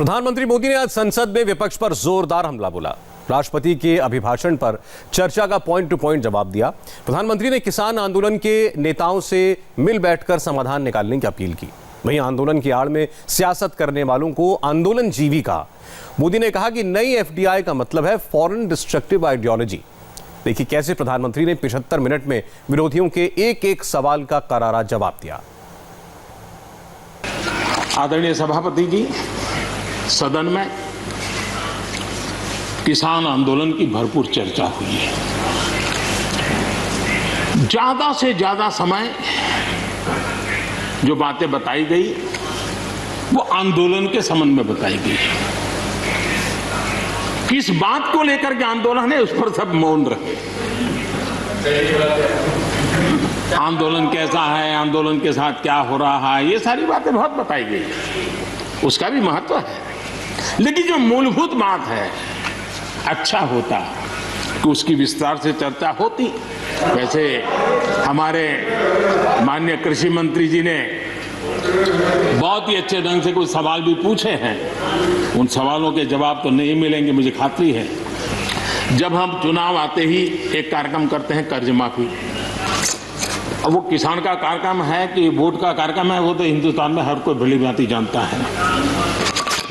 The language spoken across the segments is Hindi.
प्रधानमंत्री मोदी ने आज संसद में विपक्ष पर जोरदार हमला बोला। राष्ट्रपति के अभिभाषण पर चर्चा का पॉइंट टू पॉइंट जवाब दिया। प्रधानमंत्री ने किसान आंदोलन के नेताओं से मिल बैठकर समाधान निकालने की अपील की। वहीं आंदोलन की आड़ में सियासत करने वालों को आंदोलन जीवी कहा। मोदी ने कहा कि नई एफडीआई का मतलब है फॉरेन डिस्ट्रक्टिव आइडियोलॉजी। देखिए कैसे प्रधानमंत्री ने 75 मिनट में विरोधियों के एक एक सवाल का करारा जवाब दिया। आदरणीय सभापति जी, सदन में किसान आंदोलन की भरपूर चर्चा हुई है। ज्यादा से ज्यादा समय जो बातें बताई गई वो आंदोलन के संबंध में बताई गई। किस बात को लेकर के आंदोलन है उस पर सब मौन रहे। आंदोलन कैसा है, आंदोलन के साथ क्या हो रहा है, ये सारी बातें बहुत बताई गई, उसका भी महत्व है। लेकिन जो मूलभूत बात है, अच्छा होता कि उसकी विस्तार से चर्चा होती। वैसे हमारे माननीय कृषि मंत्री जी ने बहुत ही अच्छे ढंग से कुछ सवाल भी पूछे हैं। उन सवालों के जवाब तो नहीं मिलेंगे, मुझे खातरी है। जब हम चुनाव आते ही एक कार्यक्रम करते हैं कर्ज माफी। अब वो किसान का कार्यक्रम है कि वोट का कार्यक्रम है, वो तो हिंदुस्तान में हर कोई भली भांति जानता है।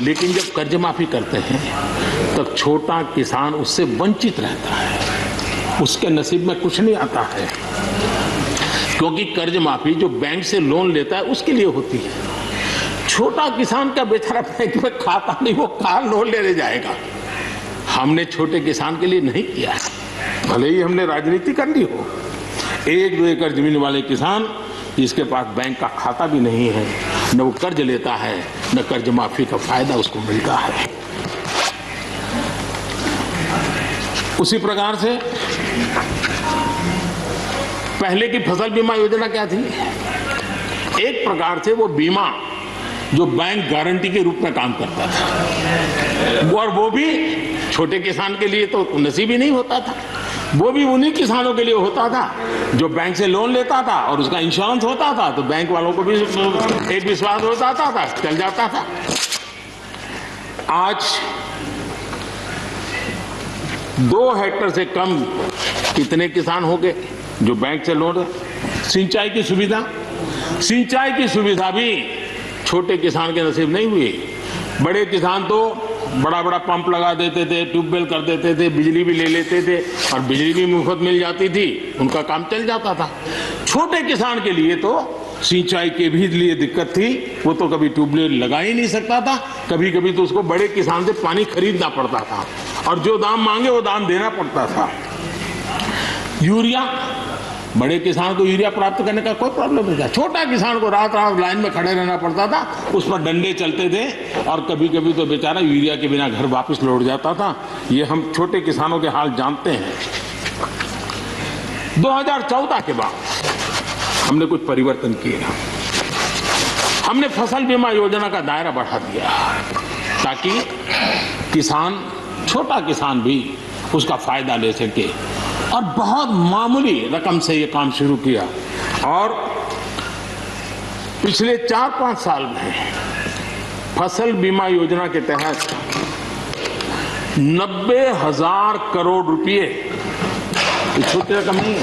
लेकिन जब कर्ज माफी करते हैं तब छोटा किसान उससे वंचित रहता है, उसके नसीब में कुछ नहीं आता है। क्योंकि कर्ज माफी जो बैंक से लोन लेता है उसके लिए होती है। छोटा किसान का बेचारा बैंक में खाता नहीं, वो कहाँ लोन लेने जाएगा। हमने छोटे किसान के लिए नहीं किया है, भले ही हमने राजनीति कर ली हो। 1-2 एकड़ जमीन वाले किसान जिसके पास बैंक का खाता भी नहीं है, न वो कर्ज लेता है, न कर्ज माफी का फायदा उसको मिलता है। उसी प्रकार से पहले की फसल बीमा योजना क्या थी? एक प्रकार से वो बीमा जो बैंक गारंटी के रूप में काम करता था, और वो भी छोटे किसान के लिए तो नसीब ही नहीं होता था। वो भी उन्हीं किसानों के लिए होता था जो बैंक से लोन लेता था और उसका इंश्योरेंस होता था, तो बैंक वालों को भी एक विश्वास होता था, चल जाता था। आज 2 हेक्टेयर से कम कितने किसान हो गए जो बैंक से लोन? सिंचाई की सुविधा भी छोटे किसान के नसीब नहीं हुई। बड़े किसान तो बड़ा बड़ा पंप लगा देते थे, ट्यूबवेल कर देते थे, बिजली भी ले लेते थे और बिजली भी मुफ्त मिल जाती थी, उनका काम चल जाता था। छोटे किसान के लिए तो सिंचाई के भी लिए दिक्कत थी, वो तो कभी ट्यूबवेल लगा ही नहीं सकता था, कभी कभी तो उसको बड़े किसान से पानी खरीदना पड़ता था और जो दाम मांगे वो दाम देना पड़ता था। यूरिया, बड़े किसान को यूरिया प्राप्त करने का कोई प्रॉब्लम नहीं था। छोटा किसान को रात रात लाइन में खड़े रहना पड़ता था, उस पर डंडे चलते थे और कभी कभी तो बेचारा यूरिया के बिना घर वापस लौट जाता था। ये हम छोटे किसानों के हाल जानते हैं। 2014 के बाद हमने कुछ परिवर्तन किए। हमने फसल बीमा योजना का दायरा बढ़ा दिया ताकि किसान, छोटा किसान भी उसका फायदा ले सके, और बहुत मामूली रकम से ये काम शुरू किया। और पिछले 4-5 साल में फसल बीमा योजना के तहत 90,000 करोड़ रुपए, छोटी रकम नहीं है,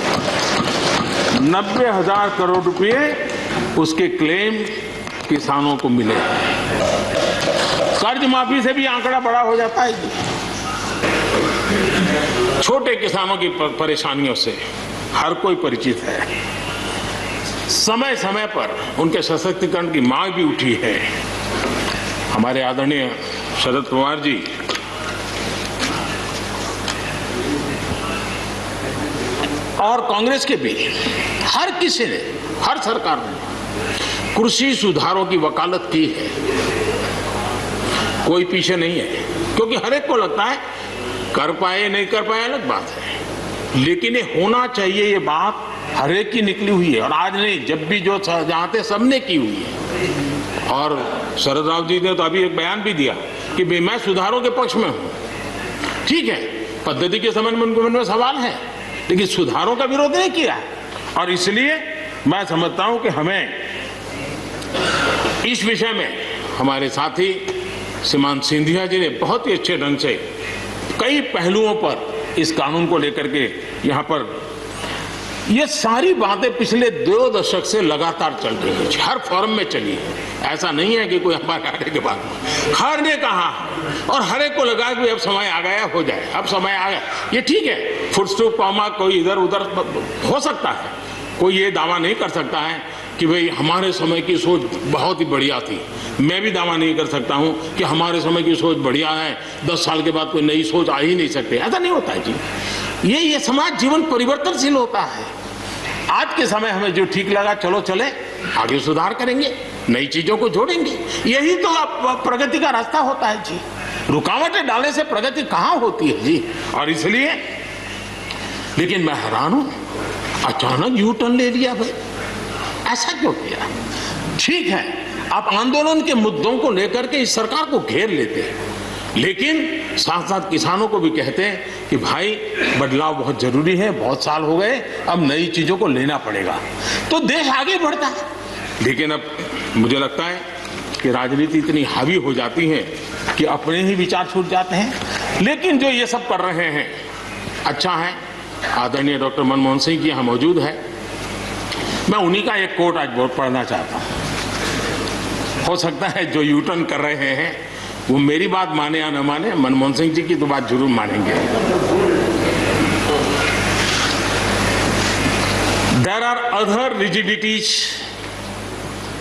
90,000 करोड़ रुपए उसके क्लेम किसानों को मिले। कर्ज माफी से भी आंकड़ा बड़ा हो जाता है। छोटे किसानों की परेशानियों से हर कोई परिचित है। समय समय पर उनके सशक्तिकरण की मांग भी उठी है। हमारे आदरणीय शरद पवार जी और कांग्रेस के भी हर किसी ने, हर सरकार ने कृषि सुधारों की वकालत की है। कोई पीछे नहीं है, क्योंकि हर एक को लगता है कर पाए नहीं कर पाए अलग बात है, लेकिन ये होना चाहिए। ये बात हर एक की निकली हुई है, और आज नहीं, जब भी जो चाहते सबने की हुई है। और शरद राव जी ने तो अभी एक बयान भी दिया कि मैं सुधारों के पक्ष में हूं। ठीक है, पद्धति के संबंध में उनके मन में सवाल है, लेकिन सुधारों का विरोध नहीं किया। और इसलिए मैं समझता हूं कि हमें इस विषय में हमारे साथी श्रीमान सिंधिया जी ने बहुत ही अच्छे ढंग से कई पहलुओं पर इस कानून को लेकर के यहाँ पर ये सारी बातें पिछले 2 दशक से लगातार चल रही है, हर फोरम में चली है। ऐसा नहीं है कि कोई हमारे आने के बाद हर ने कहा और हर एक को लगा कि अब समय आ गया, हो जाए, अब समय आ गया। ये ठीक है, फुल स्टॉप कॉमा कोई इधर उधर हो सकता है, कोई ये दावा नहीं कर सकता है कि भाई हमारे समय की सोच बहुत ही बढ़िया थी। मैं भी दावा नहीं कर सकता हूं कि हमारे समय की सोच बढ़िया है, 10 साल के बाद कोई नई सोच आ ही नहीं सकती। ऐसा नहीं होता है जी। ये समाज जीवन परिवर्तनशील होता है। आज के समय हमें जो ठीक लगा चलो चले, आगे सुधार करेंगे, नई चीजों को जोड़ेंगे। यही तो प्रगति का रास्ता होता है जी। रुकावटें डालने से प्रगति कहां होती है जी। और इसलिए लेकिन मैं हैरान हूं, अचानक यू टर्न ले लिया भाई, ऐसा क्यों किया? ठीक है, आप आंदोलन के मुद्दों को लेकर के इस सरकार को घेर लेते हैं, लेकिन साथ साथ किसानों को भी कहते हैं कि भाई बदलाव बहुत जरूरी है, बहुत साल हो गए, अब नई चीजों को लेना पड़ेगा, तो देश आगे बढ़ता है। लेकिन अब मुझे लगता है कि राजनीति इतनी हावी हो जाती है कि अपने ही विचार छूट जाते हैं। लेकिन जो ये सब कर रहे हैं अच्छा है। आदरणीय डॉक्टर मनमोहन सिंह जी यहाँ मौजूद है, मैं उन्हीं का एक कोट आज बहुत पढ़ना चाहता हूँ। हो सकता है जो यू टर्न कर रहे हैं वो मेरी बात माने या न माने, मनमोहन सिंह जी की तो बात जरूर मानेंगे। There are other rigidities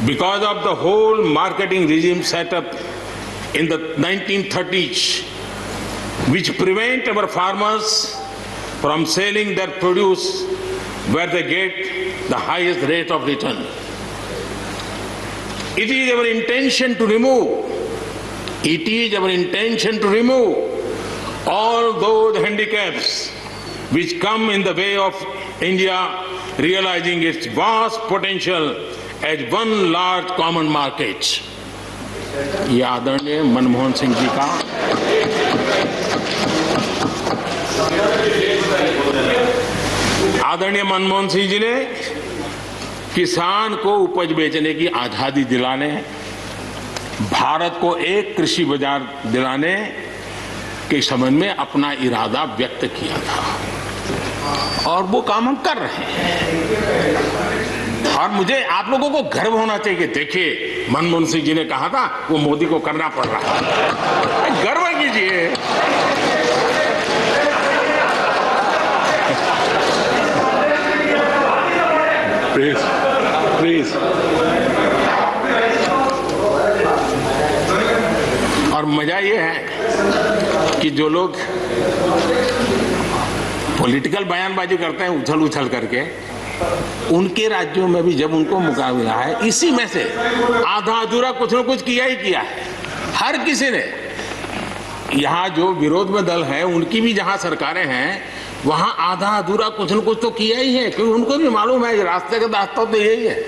because of the whole marketing regime set up in the 1930s, which prevent our farmers from selling their produce where they get the highest rate of return. It is our intention to remove all those handicaps which come in the way of India realizing its vast potential as one large common market. ये आदरणीय मनमोहन सिंह जी का आदरणीय मनमोहन सिंह जी ने किसान को उपज बेचने की आजादी दिलाने, भारत को एक कृषि बाजार दिलाने के संबंध में अपना इरादा व्यक्त किया था और वो काम हम कर रहे हैं। और मुझे आप लोगों को गर्व होना चाहिए कि देखिए मनमोहन सिंह जी ने कहा था वो मोदी को करना पड़ रहा है, गर्व कीजिए। प्लीज और मजा ये है कि जो लोग पॉलिटिकल बयानबाजी करते हैं उछल उछल करके, उनके राज्यों में भी जब उनको मुकाबला है, इसी में से आधा अधूरा कुछ न कुछ किया ही किया है हर किसी ने। यहाँ जो विरोध में दल है उनकी भी जहाँ सरकारें हैं वहां आधा अधूरा कुछ न कुछ तो किया ही है, क्योंकि उनको भी मालूम है रास्ते का रास्ता तो यही है।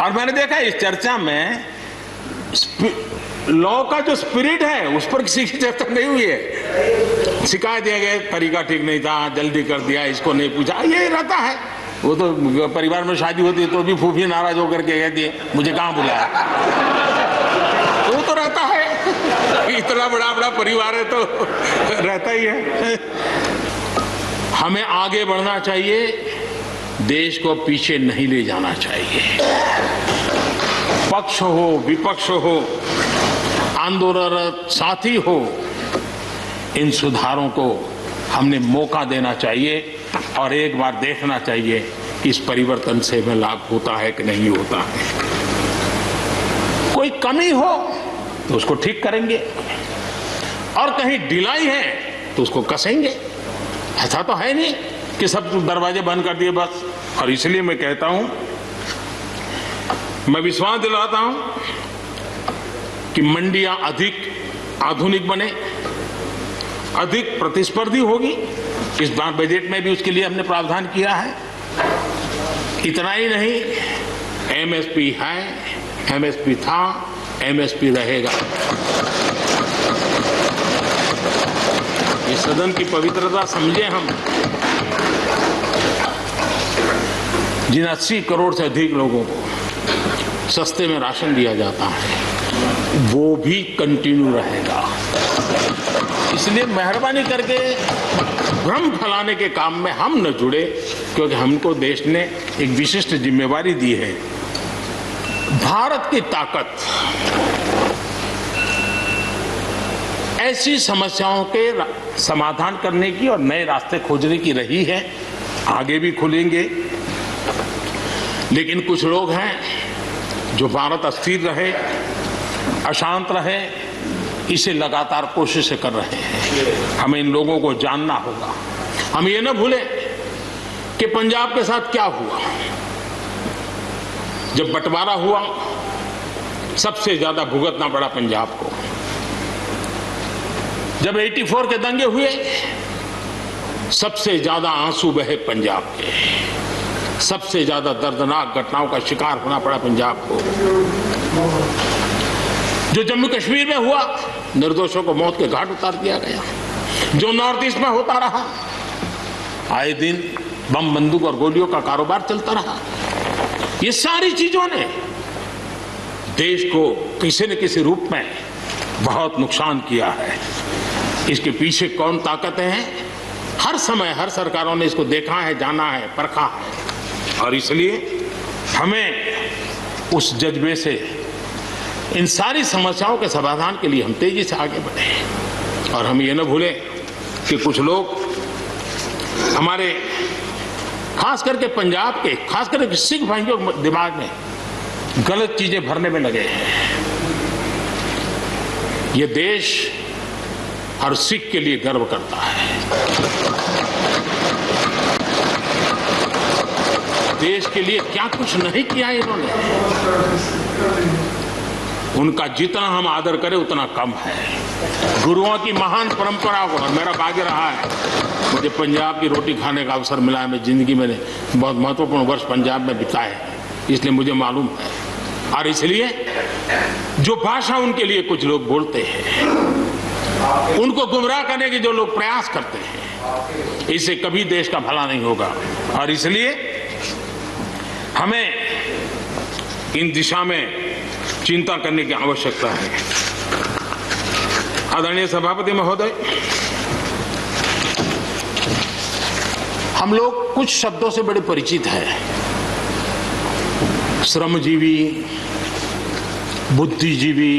और मैंने देखा इस चर्चा में लॉ का जो स्पिरिट है उस पर किसी की चर्चा नहीं हुई है। शिकायत दिया गया तरीका ठीक नहीं था, जल्दी कर दिया, इसको नहीं पूछा, ये रहता है। वो तो परिवार में शादी होती है तो भी फूफी नाराज होकर के कहती है मुझे कहाँ बुलाया, वो तो रहता है। इतना बड़ा परिवार है तो रहता ही है। हमें आगे बढ़ना चाहिए, देश को पीछे नहीं ले जाना चाहिए। पक्ष हो विपक्ष हो, आंदोलनरत साथी हो, इन सुधारों को हमने मौका देना चाहिए और एक बार देखना चाहिए कि इस परिवर्तन से हमें लाभ होता है कि नहीं होता है। कोई कमी हो तो उसको ठीक करेंगे और कहीं ढिलाई है तो उसको कसेंगे। ऐसा तो है नहीं कि सब दरवाजे बंद कर दिए बस। और इसलिए मैं कहता हूं, मैं विश्वास दिलाता हूं कि मंडियां अधिक आधुनिक बने, अधिक प्रतिस्पर्धी होगी। इस बार बजट में भी उसके लिए हमने प्रावधान किया है। इतना ही नहीं, एमएसपी है, एमएसपी था, एमएसपी रहेगा। ये सदन की पवित्रता समझे हम। जिन 80 करोड़ से अधिक लोगों को सस्ते में राशन दिया जाता है, वो भी कंटिन्यू रहेगा। इसलिए मेहरबानी करके भ्रम फैलाने के काम में हम न जुड़े, क्योंकि हमको देश ने एक विशिष्ट जिम्मेवारी दी है। भारत की ताकत ऐसी समस्याओं के समाधान करने की और नए रास्ते खोजने की रही है, आगे भी खुलेंगे। लेकिन कुछ लोग हैं जो भारत अस्थिर रहे, अशांत रहे, इसे लगातार कोशिशें कर रहे हैं। हमें इन लोगों को जानना होगा। हम ये न भूलें कि पंजाब के साथ क्या हुआ। जब बंटवारा हुआ, सबसे ज्यादा भुगतना पड़ा पंजाब को। जब 84 के दंगे हुए, सबसे ज्यादा आंसू बहे पंजाब के, सबसे ज्यादा दर्दनाक घटनाओं का शिकार होना पड़ा पंजाब को। जो जम्मू कश्मीर में हुआ, निर्दोषों को मौत के घाट उतार दिया गया। जो नॉर्थ ईस्ट में होता रहा, आए दिन बम बंदूक और गोलियों का कारोबार चलता रहा। ये सारी चीजों ने देश को किसी न किसी रूप में बहुत नुकसान किया है। इसके पीछे कौन ताकतें हैं, हर समय हर सरकारों ने इसको देखा है, जाना है, परखा है। और इसलिए हमें उस जज्बे से इन सारी समस्याओं के समाधान के लिए हम तेजी से आगे बढ़े। और हम ये न भूलें कि कुछ लोग हमारे खास करके पंजाब के, खास करके सिख भाइयों के दिमाग में गलत चीजें भरने में लगे हैं। ये देश हर सिख के लिए गर्व करता है। देश के लिए क्या कुछ नहीं किया इन्होंने। उनका जितना हम आदर करें उतना कम है। गुरुओं की महान परंपरा को, और मेरा भाग्य रहा है मुझे पंजाब की रोटी खाने का अवसर मिला है। मैं जिंदगी में बहुत महत्वपूर्ण वर्ष पंजाब में बिताए हैं, इसलिए मुझे मालूम है। और इसलिए जो भाषा उनके लिए कुछ लोग बोलते हैं, उनको गुमराह करने के जो लोग प्रयास करते हैं, इससे कभी देश का भला नहीं होगा। और इसलिए हमें इन दिशा में चिंता करने की आवश्यकता है। आदरणीय सभापति महोदय, हम लोग कुछ शब्दों से बड़े परिचित हैं। श्रमजीवी, बुद्धिजीवी,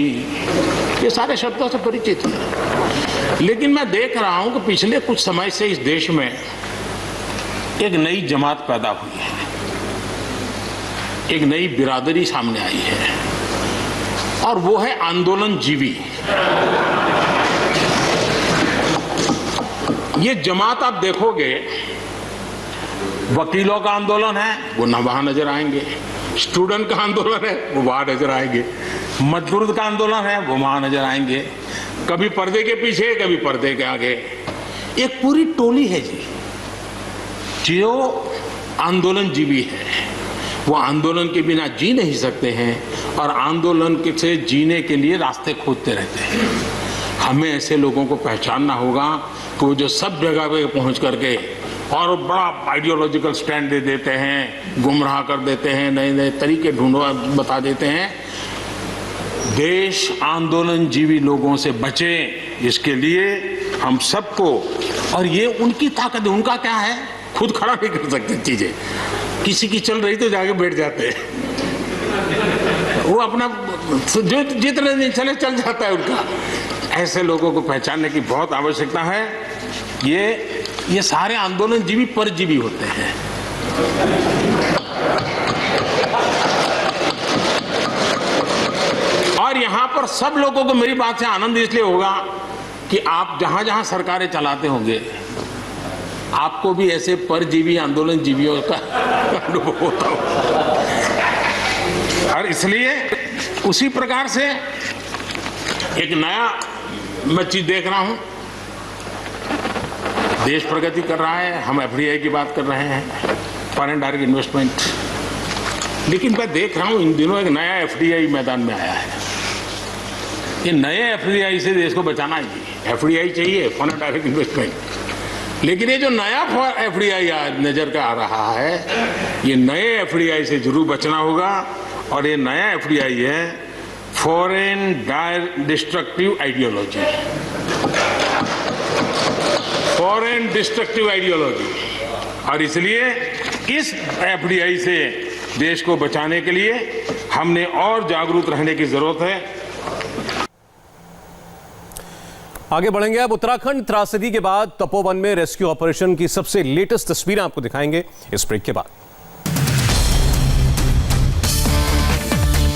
ये सारे शब्दों से परिचित हैं। लेकिन मैं देख रहा हूं कि पिछले कुछ समय से इस देश में एक नई जमात पैदा हुई है, एक नई बिरादरी सामने आई है, और वो है आंदोलनजीवी। ये जमात आप देखोगे, वकीलों का आंदोलन है, वो न वहां नजर आएंगे। स्टूडेंट का आंदोलन है, वो वहां नजर आएंगे। मजदूर का आंदोलन है, वो वहां नजर आएंगे। कभी पर्दे के पीछे, कभी पर्दे के आगे। एक पूरी टोली है जी, जो आंदोलनजीवी है। वो आंदोलन के बिना जी नहीं सकते हैं, और आंदोलन से जीने के लिए रास्ते खोजते रहते हैं। हमें ऐसे लोगों को पहचानना होगा कि वो जो सब जगह पे पहुंच करके और बड़ा आइडियोलॉजिकल स्टैंड दे देते हैं, गुमराह कर देते हैं, नए नए तरीके बता देते हैं। देश आंदोलनजीवी लोगों से बचे, इसके लिए हम सबको, और ये उनकी ताकत है। उनका क्या है, खुद खड़ा नहीं कर सकते चीजें। किसी की चल रही तो जाके बैठ जाते हैं, वो अपना जो जितने दिन चले चल जाता है उनका। ऐसे लोगों को पहचानने की बहुत आवश्यकता है। ये सारे आंदोलनजीवी परजीवी होते हैं। और यहां पर सब लोगों को मेरी बात से आनंद इसलिए होगा कि आप जहां जहां सरकारें चलाते होंगे, आपको भी ऐसे परजीवी आंदोलनजीवियों का अनुभव होता होगा। और इसलिए उसी प्रकार से एक नया मैं चीज देख रहा हूं। देश प्रगति कर रहा है, हम एफडीआई की बात कर रहे हैं, फॉरेन डायरेक्ट इन्वेस्टमेंट। लेकिन मैं देख रहा हूं इन दिनों एक नया एफडीआई मैदान में आया है। ये नए एफडीआई से देश को बचाना चाहिए। एफडीआई चाहिए, फॉरेन डायरेक्ट इन्वेस्टमेंट। लेकिन ये जो नया एफडीआई नजर का आ रहा है, ये नए एफडीआई से जरूर बचना होगा। और ये नया एफडीआई है foreign destructive ideology, foreign destructive ideology. और इसलिए इस एफडीआई से देश को बचाने के लिए हमने और जागरूक रहने की जरूरत है। आगे बढ़ेंगे। अब उत्तराखंड त्रासदी के बाद तपोवन में रेस्क्यू ऑपरेशन की सबसे लेटेस्ट तस्वीरें आपको दिखाएंगे इस ब्रेक के बाद।